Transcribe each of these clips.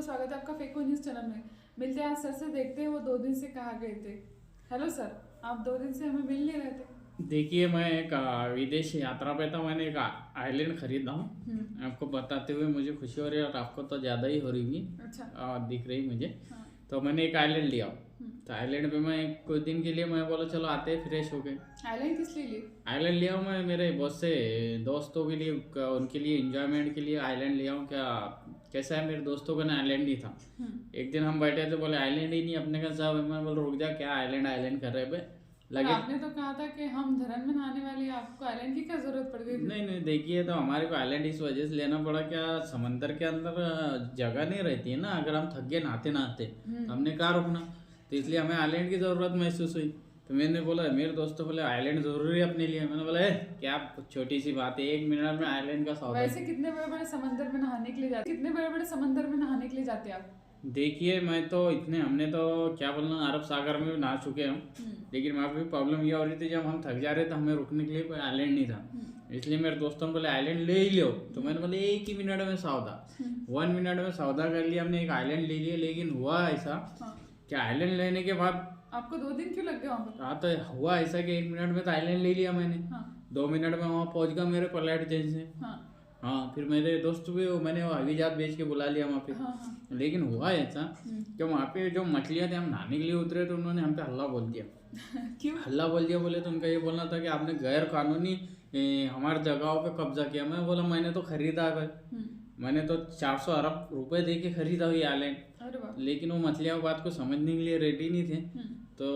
स्वागत है आपका फेक न्यूज़ चैनल में। मिलते हैं आज सर से, देखते हैं वो 2 दिन से कहाँ गए थे। हेलो सर, आप 2 दिन से हमें मिल नहीं रहे थे। देखिए, मैं एक विदेश यात्रा पे था। मैंने एक आइलैंड खरीदा हूँ। आपको बताते हुए मुझे खुशी हो रही है और आपको तो ज़्यादा ही हो रही होगी। अच्छा। दिख रही मुझे। हाँ। तो मैंने एक आइलैंड लिया। तो आइलैंड पे मैं कुछ दिन के लिए मैं बोला चलो आते हैं, फ्रेश हो गए। आइलैंड किस लिए ली? आइलैंड लिया हूँ मैं मेरे बहुत से दोस्तों के लिए, उनके लिए इंजॉयमेंट के लिए आइलैंड लिया हूँ। क्या कैसा है, मेरे दोस्तों का ना आइलैंड ही था। एक दिन हम बैठे थे, बोले आइलैंड ही नहीं अपने का साहब। मैं बोल रुक जा, क्या आइलैंड आइलैंड कर रहे पे लगे। आपने तो कहा था कि हम धरन में नहाने वाले हैं, आपको आइलैंड की क्या जरूरत पड़ गई? नहीं नहीं, देखिए तो हमारे को आइलैंड इस वजह से लेना पड़ा, क्या समंदर के अंदर जगह नहीं रहती है ना। अगर हम थक गए नहाते नहाते तो हमने कहाँ रुकना, तो इसलिए हमें आइलैंड की ज़रूरत महसूस हुई। तो मैंने बोला, मेरे दोस्तों बोले आइलैंड ज़रूरी है अपने लिए। मैंने बोला क्या छोटी सी बात है, 1 मिनट में आइलैंड का सौदा। वैसे कितने बड़े बड़े समंदर में नहाने के लिए जाते, कितने बड़े बड़े समंदर में नहाने के लिए जाते आप? देखिए मैं तो इतने, हमने तो क्या बोलना, अरब सागर में भी नहा चुके हम। लेकिन वहाँ पे प्रॉब्लम यह हो रही थी, जब हम थक जा रहे थे हमें रुकने के लिए कोई आइलैंड नहीं था। इसलिए मेरे दोस्तों ने बोले आइलैंड ले ही लो। तो मैंने बोले 1 ही मिनट में सौदा, 1 मिनट में सौदा कर लिया हमने, एक आइलैंड ले लिया। लेकिन हुआ ऐसा कि आइलैंड लेने के बाद आपको 2 दिन क्यों लग गए वहाँ पर? हाँ, तो हुआ ऐसा कि 1 मिनट में तो आइलैंड ले लिया मैंने। 2 मिनट में वहाँ पहुँच गया मेरे फ्लाइट जैसे। हाँ, फिर मेरे दोस्त भी मैंने वो हवाई जहाज भेज के बुला लिया वहाँ पे। लेकिन हुआ ऐसा कि वहाँ पे जो मछलियाँ थे, हम नहाने के लिए उतरे तो उन्होंने हम पे हल्ला बोल दिया। क्यों हल्ला बोल दिया? बोले तो उनका ये बोलना था कि आपने गैर कानूनी हमारे जगहों पे कब्जा किया। मैं बोला मैंने तो खरीदा है, मैंने तो 400 अरब रुपए दे के खरीदा हुई आइलैंड। लेकिन वो मछलियाँ बात को समझने के लिए रेडी नहीं थे। तो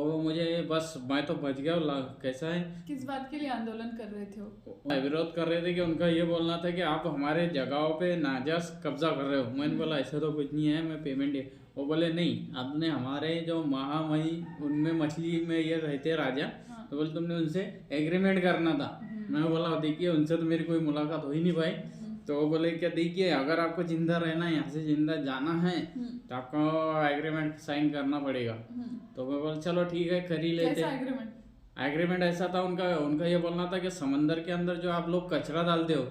वो मुझे बस, मैं तो बच गया। कैसा है, किस बात के लिए आंदोलन कर रहे थे वो? विरोध कर रहे थे कि उनका ये बोलना था कि आप हमारे जगहों पे नाजायज कब्जा कर रहे हो। मैंने बोला ऐसा तो कुछ नहीं है, मैं पेमेंट है। वो बोले नहीं, आपने हमारे जो महामही उनमें मछली में ये रहते राजा, तो बोले तुमने उनसे एग्रीमेंट करना था। मैं बोला देखिए उनसे तो मेरी कोई मुलाकात हो ही नहीं पाई। तो वो बोले क्या, देखिए अगर आपको जिंदा रहना है, यहाँ से जिंदा जाना है तो आपको एग्रीमेंट साइन करना पड़ेगा। तो मैं बोला चलो ठीक है, कर ही लेते हैं। एग्रीमेंट ऐसा था उनका ये बोलना था कि समंदर के अंदर जो आप लोग कचरा डालते हो,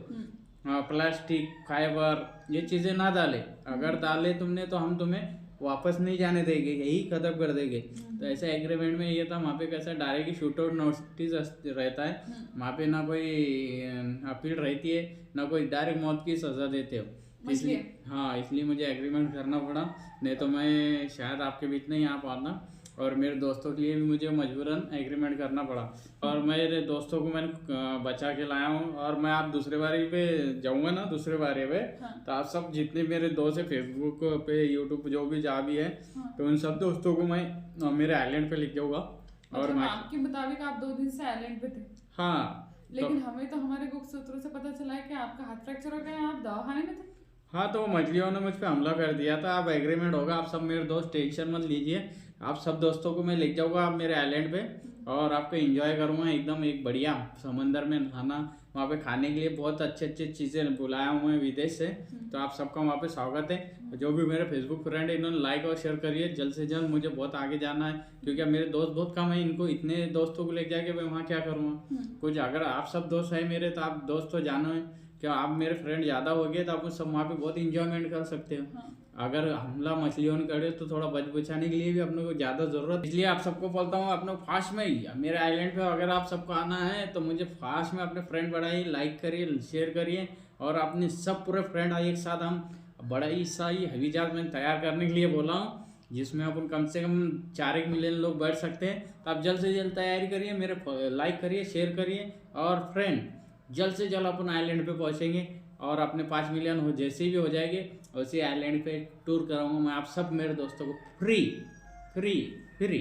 प्लास्टिक, फाइबर, ये चीज़ें ना डाले। अगर डाले तुमने तो हम तुम्हें वापस नहीं जाने देंगे, यही खत्म कर देंगे। तो ऐसा एग्रीमेंट में ये था। वहाँ पे कैसा डायरेक्ट शूट आउट नोटिस रहता है। वहाँ पे ना कोई अपील रहती है, ना कोई डायरेक्ट मौत की सज़ा देते हो। इसलिए हाँ, इसलिए मुझे एग्रीमेंट करना पड़ा, नहीं तो मैं शायद आपके बीच नहीं आ पाता। और मेरे दोस्तों के लिए भी मुझे मजबूरन एग्रीमेंट करना पड़ा। और मेरे दोस्तों को मैंने बचा के लाया हूँ। और मैं आप दूसरे बारे पे जाऊँगा ना, दूसरे बारे पे तो आप सब जितने मेरे दोस्त है फेसबुक पे, यूट्यूब जो भी जहाँ भी है, तो उन सब दोस्तों को मैं मेरे आइलैंड पे लिख जाऊँगा। और मैं आपके मुताबिक आप 2 दिन से आइलैंड पे थे? हाँ। लेकिन हमें तो हमारे गुप्त सूत्रों से पता चला है कि आपका हाथ फ्रैक्चर हो गया, आप दवाखाने में थे। हाँ, तो मछलियों ने मुझ पे हमला कर दिया था। अब एग्रीमेंट होगा, आप सब मेरे दोस्त टेंशन मत लीजिए। आप सब दोस्तों को मैं ले जाऊँगा आप मेरे आइलैंड पे, और आपको एंजॉय करूँगा एकदम एक बढ़िया समंदर में नहाना। वहाँ पे खाने के लिए बहुत अच्छे अच्छे चीज़ें बुलाया हूँ मैं विदेश से। तो आप सबका वहाँ पे स्वागत है। जो भी मेरे फेसबुक फ्रेंड है, इन्होंने लाइक और शेयर करिए जल्द से जल्द। मुझे बहुत आगे जाना है, क्योंकि अब मेरे दोस्त बहुत कम है। इनको इतने दोस्तों को ले जाके मैं वहाँ क्या करूँगा कुछ। अगर आप सब दोस्त हैं मेरे, तो आप दोस्त तो जानो है। क्या आप मेरे फ्रेंड ज़्यादा हो गए तो आप सब वहाँ पे बहुत इंजॉयमेंट कर सकते हो। अगर हमला मछलियों ने करे तो थोड़ा बच बचाने के लिए भी अपने को ज़्यादा ज़रूरत, इसलिए आप सबको बोलता हूँ अपने फास्ट में ही मेरे आइलैंड पे अगर आप सबको आना है तो मुझे फास्ट में अपने फ्रेंड बढ़ाइए, लाइक करिए, शेयर करिए। और अपने सब पूरे फ्रेंड आइए एक साथ। हम बड़ा ही सा ही हवाई जहाज मैंने तैयार करने के लिए बोला हूँ, जिसमें अपन कम से कम 4 मिलियन लोग बैठ सकते हैं। तो आप जल्द से जल्द तैयारी करिए, मेरे लाइक करिए, शेयर करिए। और फ्रेंड जल्द से जल्द अपन आइलैंड पे पहुँचेंगे, और अपने 5 मिलियन हो जैसे भी हो जाएंगे, उसी आइलैंड पे टूर कराऊंगा मैं आप सब मेरे दोस्तों को फ्री फ्री फ्री।